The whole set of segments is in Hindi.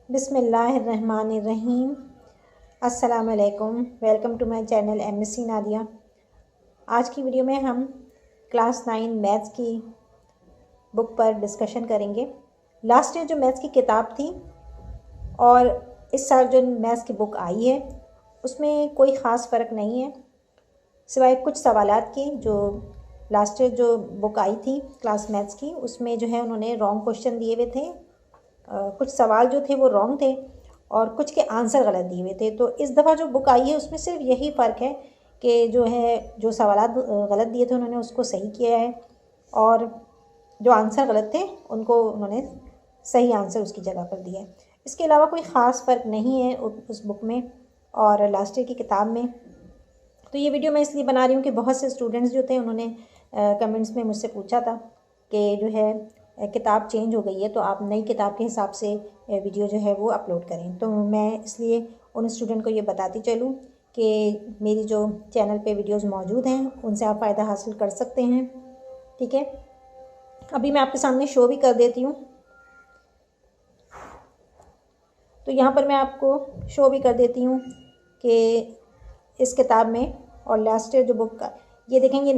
बिस्मिल्लाहिर्रहमानिर्रहीम। अस्सलाम वालेकुम। Welcome to my channel MSC Nadia. आज की वीडियो में हम क्लास 9 मैथ्स की बुक पर डिस्कशन करेंगे। लास्ट ईयर जो मैथ्स की किताब थी और इस साल जो मैथ्स की बुक आई है उसमें कोई ख़ास फ़र्क नहीं है, सिवाय कुछ सवालात की। जो लास्ट ईयर जो बुक आई थी क्लास मैथ्स की, उसमें जो है उन्होंने रॉन्ग क्वेश्चन दिए हुए थे। कुछ सवाल जो थे वो रॉन्ग थे और कुछ के आंसर गलत दिए हुए थे। तो इस दफ़ा जो बुक आई है उसमें सिर्फ यही फ़र्क है कि जो सवालात गलत दिए थे उन्होंने उसको सही किया है और जो आंसर गलत थे उनको उन्होंने सही आंसर उसकी जगह पर दिया है। इसके अलावा कोई ख़ास फ़र्क नहीं है उस बुक में और लास्ट ईयर की किताब में। तो ये वीडियो मैं इसलिए बना रही हूँ कि बहुत से स्टूडेंट्स जो थे उन्होंने कमेंट्स में मुझसे पूछा था कि जो है किताब चेंज हो गई है, तो आप नई किताब के हिसाब से वीडियो जो है वो अपलोड करें। तो मैं इसलिए उन स्टूडेंट को ये बताती चलूँ कि मेरी जो चैनल पे वीडियोस मौजूद हैं उनसे आप फ़ायदा हासिल कर सकते हैं। ठीक है, अभी मैं आपके सामने शो भी कर देती हूँ। तो यहाँ पर मैं आपको शो भी कर देती हूँ कि इस किताब में और लास्ट ईयर जो बुक का ये देखेंगे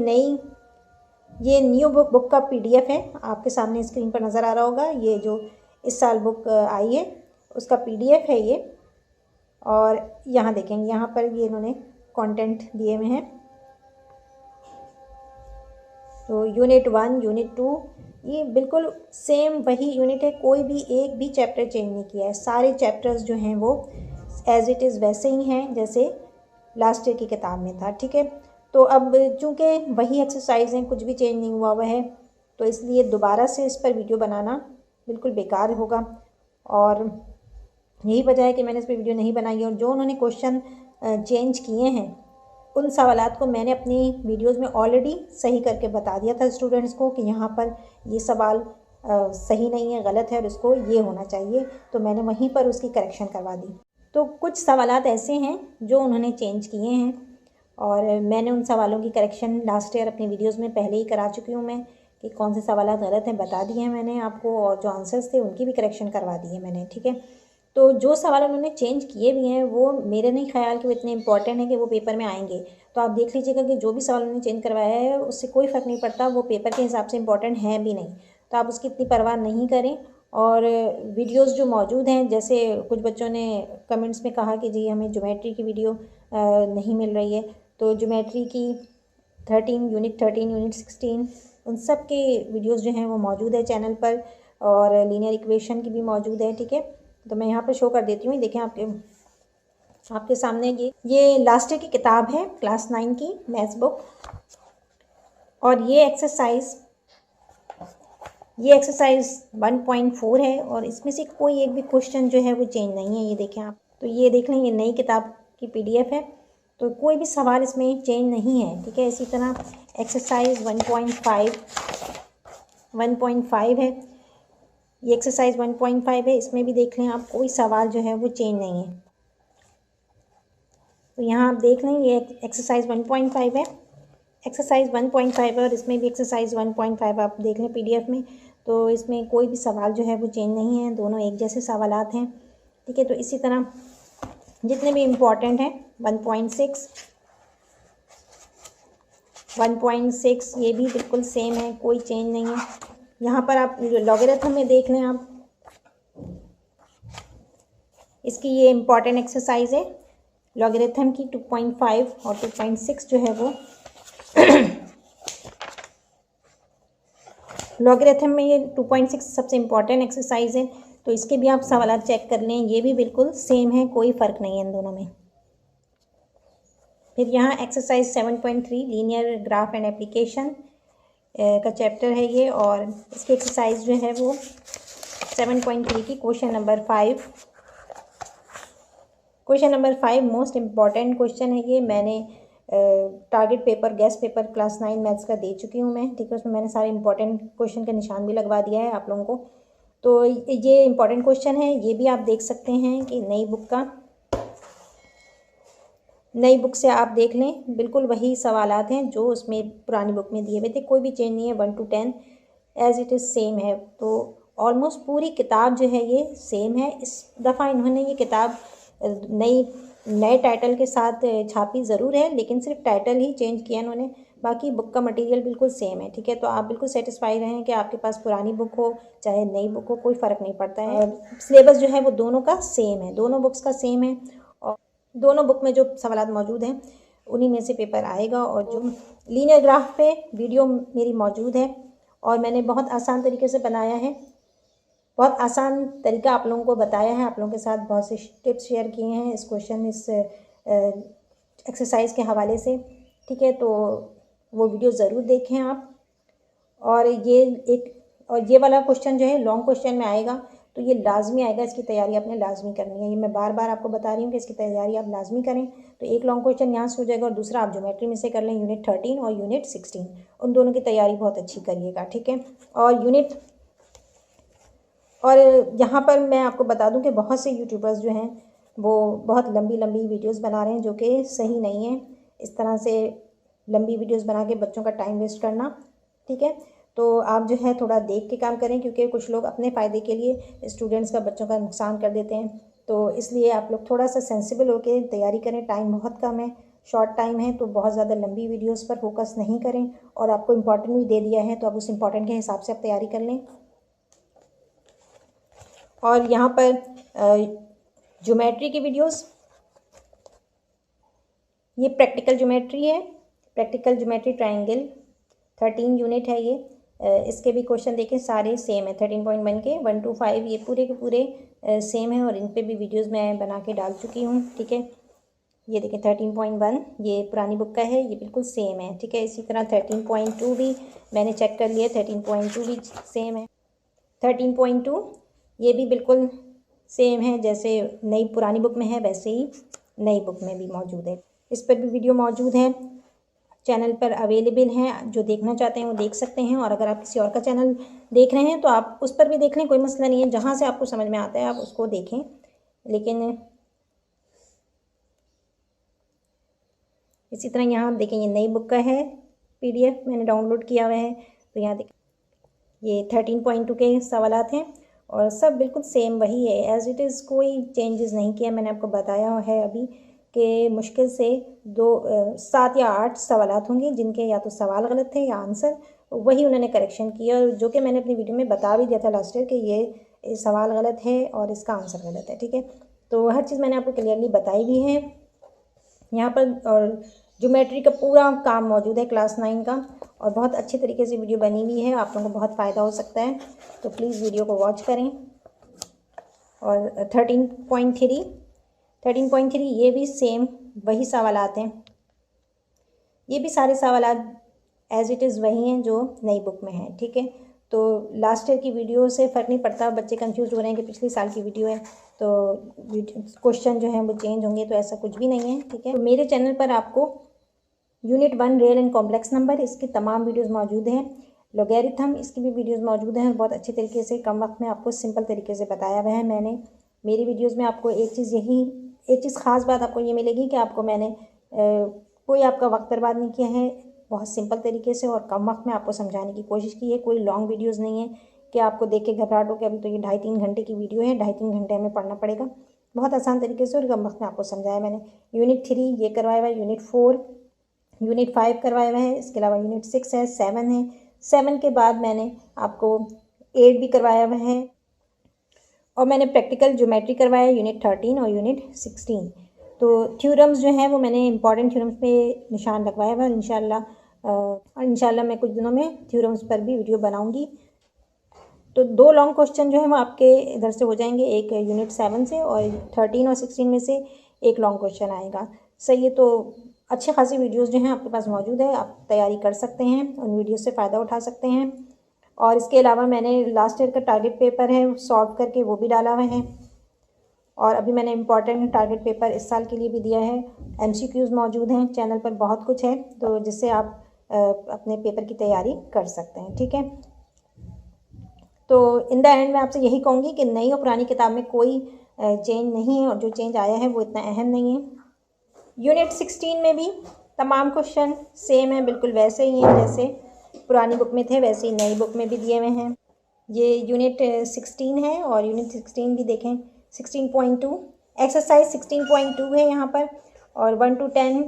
ये न्यू बुक का पीडीएफ है, आपके सामने स्क्रीन पर नज़र आ रहा होगा। ये जो इस साल बुक आई है उसका पीडीएफ है ये। और यहाँ देखेंगे, यहाँ पर ये इन्होंने कंटेंट दिए हुए हैं। तो यूनिट 1 यूनिट 2 ये बिल्कुल सेम वही यूनिट है, कोई भी एक भी चैप्टर चेंज नहीं किया है। सारे चैप्टर्स जो हैं वो एज इट इज़ वैसे ही हैं जैसे लास्ट ईयर की किताब में था। ठीक है, तो अब चूँकि वही एक्सरसाइज हैं, कुछ भी चेंज नहीं हुआ है, तो इसलिए दोबारा से इस पर वीडियो बनाना बिल्कुल बेकार होगा और यही वजह है कि मैंने इस पर वीडियो नहीं बनाई है। और जो उन्होंने क्वेश्चन चेंज किए हैं उन सवालात को मैंने अपनी वीडियोस में ऑलरेडी सही करके बता दिया था स्टूडेंट्स को कि यहाँ पर ये सवाल सही नहीं है, गलत है और इसको ये होना चाहिए। तो मैंने वहीं पर उसकी करेक्शन करवा दी। तो कुछ सवालात ऐसे हैं जो उन्होंने चेंज किए हैं और मैंने उन सवालों की करेक्शन लास्ट ईयर अपनी वीडियोस में पहले ही करा चुकी हूँ मैं कि कौन से सवालात गलत हैं, बता दिए हैं मैंने आपको, और जो आंसर्स थे उनकी भी करेक्शन करवा दी है मैंने। ठीक है, तो जो सवाल उन्होंने चेंज किए भी हैं वो मेरे नहीं ख्याल कि वो इतने इंपॉर्टेंट हैं कि वो पेपर में आएंगे। तो आप देख लीजिएगा कि जो भी सवाल उन्होंने चेंज करवाया है उससे कोई फ़र्क नहीं पड़ता, वो पेपर के हिसाब से इंपॉर्टेंट हैं भी नहीं, तो आप उसकी इतनी परवाह नहीं करें। और वीडियोस जो मौजूद हैं, जैसे कुछ बच्चों ने कमेंट्स में कहा कि जी हमें ज्योमेट्री की वीडियो नहीं मिल रही है, तो ज्योमेट्री की यूनिट 16 उन सब के वीडियोस जो हैं वो मौजूद है चैनल पर और लीनियर इक्वेशन की भी मौजूद है। ठीक है, तो मैं यहाँ पर शो कर देती हूँ। देखें आपके सामने ये लास्ट ईयर की किताब है क्लास 9 की मैथ्स बुक और ये एक्सरसाइज 1.4 है और इसमें से कोई एक भी क्वेश्चन जो है वो चेंज नहीं है। ये देखें आप, तो ये देख लें, ये नई किताब की पीडीएफ है, तो कोई भी सवाल इसमें चेंज नहीं है। ठीक है, इसी तरह एक्सरसाइज 1.5 है, ये एक्सरसाइज 1.5 है, इसमें भी देख लें आप, कोई सवाल जो है वो चेंज नहीं है। तो यहाँ आप देख लें, ये एक्सरसाइज 1.5 है, एक्सरसाइज 1.5 है और इसमें भी एक्सरसाइज 1.5 आप देख लें पीडीएफ में। तो इसमें कोई भी सवाल जो है वो चेंज नहीं है, दोनों एक जैसे सवालात हैं। ठीक है, तो इसी तरह जितने भी इम्पॉर्टेंट हैं 1.6 ये भी बिल्कुल सेम है, कोई चेंज नहीं है। यहाँ पर आप लॉगरिथम में देख लें आप, इसकी ये इम्पॉर्टेंट एक्सरसाइज है लॉगरिथम की 2.5 और 2.6 जो है वो लॉगरिथम में ये 2.6 सबसे इम्पॉर्टेंट एक्सरसाइज है, तो इसके भी आप सवाल चेक कर लें, ये भी बिल्कुल सेम है, कोई फ़र्क नहीं है इन दोनों में। फिर यहाँ exercise 7.3 linear graph and application का चैप्टर है ये और इसकी एक्सरसाइज जो है वो 7.3 की question number 5 most important question है ये। मैंने target paper guest paper class 9 maths का दे चुकी हूँ मैं। ठीक है, उसमें मैंने सारे इंपॉर्टेंट क्वेश्चन का निशान भी लगवा दिया है आप लोगों को। तो ये इंपॉर्टेंट क्वेश्चन है, ये भी आप देख सकते हैं कि नई बुक से आप देख लें, बिल्कुल वही सवालात हैं जो उसमें पुरानी बुक में दिए हुए थे, कोई भी चेंज नहीं है। 1 to 10 as it is same है। तो ऑलमोस्ट पूरी किताब जो है ये सेम है। इस दफ़ा इन्होंने ये किताब नए टाइटल के साथ छापी ज़रूर है, लेकिन सिर्फ टाइटल ही चेंज किया इन्होंने, बाकी बुक का मटेरियल बिल्कुल सेम है। ठीक है, तो आप बिल्कुल सेटिस्फाई रहें कि आपके पास पुरानी बुक हो चाहे नई बुक हो, कोई फ़र्क नहीं पड़ता है। और सिलेबस जो है वो दोनों का सेम है, दोनों बुक्स का सेम है, और दोनों बुक में जो सवाल मौजूद हैं उन्हीं में से पेपर आएगा। और जो लीनियर ग्राफ पे वीडियो मेरी मौजूद है और मैंने बहुत आसान तरीके से बनाया है, बहुत आसान तरीका आप लोगों को बताया है, आप लोगों के साथ बहुत से टिप्स शेयर किए हैं इस क्वेश्चन इस एक्सरसाइज के हवाले से। ठीक है, तो वो वीडियो ज़रूर देखें आप। और ये वाला क्वेश्चन जो है लॉन्ग क्वेश्चन में आएगा, तो ये लाजमी आएगा, इसकी तैयारी आपने लाजमी करनी है। ये मैं बार बार आपको बता रही हूँ कि इसकी तैयारी आप लाजमी करें। तो एक लॉन्ग क्वेश्चन यहाँ से हो जाएगा और दूसरा आप ज्योमेट्री में से कर लें, यूनिट 13 और यूनिट 16, उन दोनों की तैयारी बहुत अच्छी करिएगा। ठीक है, और यहाँ पर मैं आपको बता दूं कि बहुत से यूट्यूबर्स जो हैं वो बहुत लंबी लंबी वीडियोस बना रहे हैं, जो कि सही नहीं है इस तरह से लंबी वीडियोस बना के बच्चों का टाइम वेस्ट करना। ठीक है, तो आप जो है थोड़ा देख के काम करें, क्योंकि कुछ लोग अपने फ़ायदे के लिए स्टूडेंट्स का, बच्चों का नुकसान कर देते हैं। तो इसलिए आप लोग थोड़ा सा सेंसिबल होकर तैयारी करें। टाइम बहुत कम है, शॉर्ट टाइम है, तो बहुत ज़्यादा लंबी वीडियोज़ पर फोकस नहीं करें। और आपको इम्पॉर्टेंट भी दे दिया है, तो आप उस इम्पॉर्टेंट के हिसाब से आप तैयारी कर लें। और यहाँ पर ज्योमेट्री की वीडियोस, ये प्रैक्टिकल ज्योमेट्री है, प्रैक्टिकल ज्योमेट्री ट्रायंगल 13 यूनिट है ये। इसके भी क्वेश्चन देखें, सारे सेम है, 13.1 के 1 to 5 ये पूरे के पूरे सेम है, और इन पे भी वीडियोस मैं बना के डाल चुकी हूँ। ठीक है, ये देखें 13.1 ये पुरानी बुक का है, ये बिल्कुल सेम है। ठीक है, इसी तरह 13.2 भी मैंने चेक कर लिया, 13.2 भी सेम है। 13.2 ये भी बिल्कुल सेम है, जैसे नई पुरानी बुक में है वैसे ही नई बुक में भी मौजूद है। इस पर भी वीडियो मौजूद है, चैनल पर अवेलेबल हैं, जो देखना चाहते हैं वो देख सकते हैं। और अगर आप किसी और का चैनल देख रहे हैं तो आप उस पर भी देख लें, कोई मसला नहीं है, जहाँ से आपको समझ में आता है आप उसको देखें। लेकिन इसी तरह यहाँ देखें, ये नई बुक का है, PDF मैंने डाउनलोड किया हुआ है, तो यहाँ देखें ये 13.2 के सवालात हैं और सब बिल्कुल सेम वही है, एज़ इट इज़, कोई चेंजेस नहीं किया। मैंने आपको बताया है अभी कि मुश्किल से 7 या 8 सवालात होंगे जिनके या तो सवाल गलत थे या आंसर, वही उन्होंने करेक्शन किया, जो कि मैंने अपनी वीडियो में बता भी दिया था लास्ट ईयर कि ये सवाल गलत है और इसका आंसर गलत है। ठीक है, तो हर चीज़ मैंने आपको क्लियरली बताई भी है यहाँ पर। और ज्योमेट्री का पूरा काम मौजूद है क्लास 9 का, और बहुत अच्छे तरीके से वीडियो बनी हुई है, आप लोगों को बहुत फ़ायदा हो सकता है, तो प्लीज़ वीडियो को वॉच करें। और 13.3 ये भी सेम वही सवालात हैं, ये भी सारे सवालात एज़ इट इज़ वही हैं जो नई बुक में हैं। ठीक है, तो लास्ट ईयर की वीडियो से फ़र्क नहीं पड़ता, बच्चे कंफ्यूज हो रहे हैं कि पिछले साल की वीडियो है तो क्वेश्चन जो हैं वो चेंज होंगे, तो ऐसा कुछ भी नहीं है। ठीक है, तो मेरे चैनल पर आपको unit 1 real and complex number, इसकी तमाम वीडियोज़ मौजूद हैं। लॉगरिथम, इसकी भी वीडियोज़ मौजूद हैं, बहुत अच्छे तरीके से कम वक्त में आपको सिंपल तरीके से बताया हुआ है मैंने। मेरी वीडियोज़ में आपको एक चीज़ ख़ास बात आपको ये मिलेगी कि आपको मैंने कोई आपका वक्त बर्बाद नहीं किया है, बहुत सिंपल तरीके से और कम वक्त में आपको समझाने की कोशिश की है। कोई लॉन्ग वीडियोज़ नहीं है कि आपको देख के घबराहट हो कि अभी तो ये 2.5-3 घंटे की वीडियो है, 2.5-3 घंटे हमें पढ़ना पड़ेगा। बहुत आसान तरीके से और कम वक्त में आपको समझाया मैंने। यूनिट 3 ये करवाया हुआ है, यूनिट 4, यूनिट 5 करवाया हुआ है, इसके अलावा यूनिट 6 है, 7 है। 7 के बाद मैंने आपको 8 भी करवाया हुआ है, और मैंने प्रैक्टिकल ज्योमेट्री करवाया यूनिट 13 और यूनिट 16। तो थ्योरम्स जो हैं वो मैंने इंपॉर्टेंट थ्योरम्स पे निशान लगवाया हुआ है, इंशाल्लाह मैं कुछ दिनों में थ्योरम्स पर भी वीडियो बनाऊंगी। तो 2 लॉन्ग क्वेश्चन जो हैं वो आपके इधर से हो जाएंगे, एक यूनिट 7 से, और 13 और 16 में से एक लॉन्ग क्वेश्चन आएगा। सही है, तो अच्छे खासी वीडियोज़ जो हैं आपके पास मौजूद है, आप तैयारी कर सकते हैं, उन वीडियो से फ़ायदा उठा सकते हैं। और इसके अलावा मैंने लास्ट ईयर का टारगेट पेपर है सॉल्व करके वो भी डाला हुआ है, और अभी मैंने इम्पॉर्टेंट टारगेट पेपर इस साल के लिए भी दिया है। MCQs मौजूद हैं चैनल पर, बहुत कुछ है, तो जिससे आप अपने पेपर की तैयारी कर सकते हैं। ठीक है, तो इन द एंड मैं आपसे यही कहूँगी कि नई और पुरानी किताब में कोई चेंज नहीं है, और जो चेंज आया है वो इतना अहम नहीं है। यूनिट 16 में भी तमाम क्वेश्चन सेम है, बिल्कुल वैसे ही हैं जैसे पुरानी बुक में थे, वैसे ही नई बुक में भी दिए हुए हैं। ये यूनिट 16 है और यूनिट 16 भी देखें 16.2 एक्सरसाइज 16.2 है यहाँ पर। और 1 to 10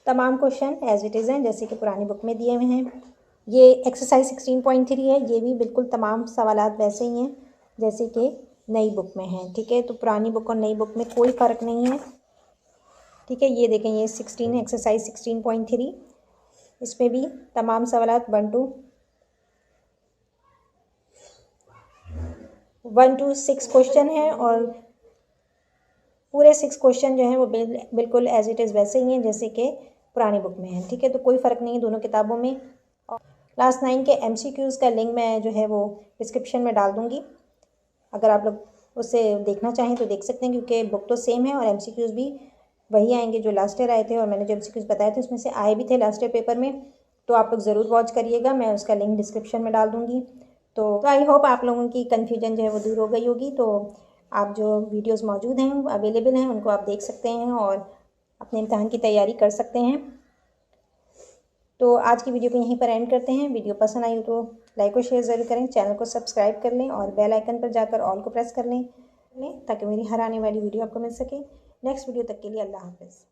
तमाम क्वेश्चन एज इट इज़ हैं जैसे कि पुरानी बुक में दिए हुए हैं। ये एक्सरसाइज 16.3 है, ये भी बिल्कुल तमाम सवालात वैसे ही हैं जैसे कि नई बुक में हैं। ठीक है, तो पुरानी बुक और नई बुक में कोई फ़र्क नहीं है। ठीक है, ये देखें ये 16 एक्सरसाइज 16.3, इसमें भी तमाम सवालात 1 to 6 क्वेश्चन हैं और पूरे 6 क्वेश्चन जो हैं वो बिल्कुल एज इट इज़ वैसे ही हैं जैसे कि पुरानी बुक में हैं। ठीक है, तो कोई फ़र्क नहीं है दोनों किताबों में। और क्लास 9 के MCQs का लिंक मैं जो है वो डिस्क्रिप्शन में डाल दूँगी, अगर आप लोग उसे देखना चाहें तो देख सकते हैं, क्योंकि बुक तो सेम है और MCQs भी वही आएंगे जो लास्ट ईयर आए थे। और मैंने जो MCQs बताए थे उसमें से आए भी थे लास्ट ईयर पेपर में, तो आप लोग ज़रूर वॉच करिएगा, मैं उसका लिंक डिस्क्रिप्शन में डाल दूँगी। तो आई होप आप लोगों की कन्फ्यूजन जो है वो दूर हो गई होगी। तो आप जो वीडियोज़ मौजूद हैं अवेलेबल हैं उनको आप देख सकते हैं और अपने इम्तहान की तैयारी कर सकते हैं। तो आज की वीडियो को यहीं पर एंड करते हैं। वीडियो पसंद आई हो तो लाइक और शेयर ज़रूर करें, चैनल को सब्सक्राइब कर लें और बेल आइकन पर जाकर ऑल को प्रेस कर लें ताकि मेरी हर आने वाली वीडियो आपको मिल सके। नेक्स्ट वीडियो तक के लिए अल्लाह हाफ़िज़।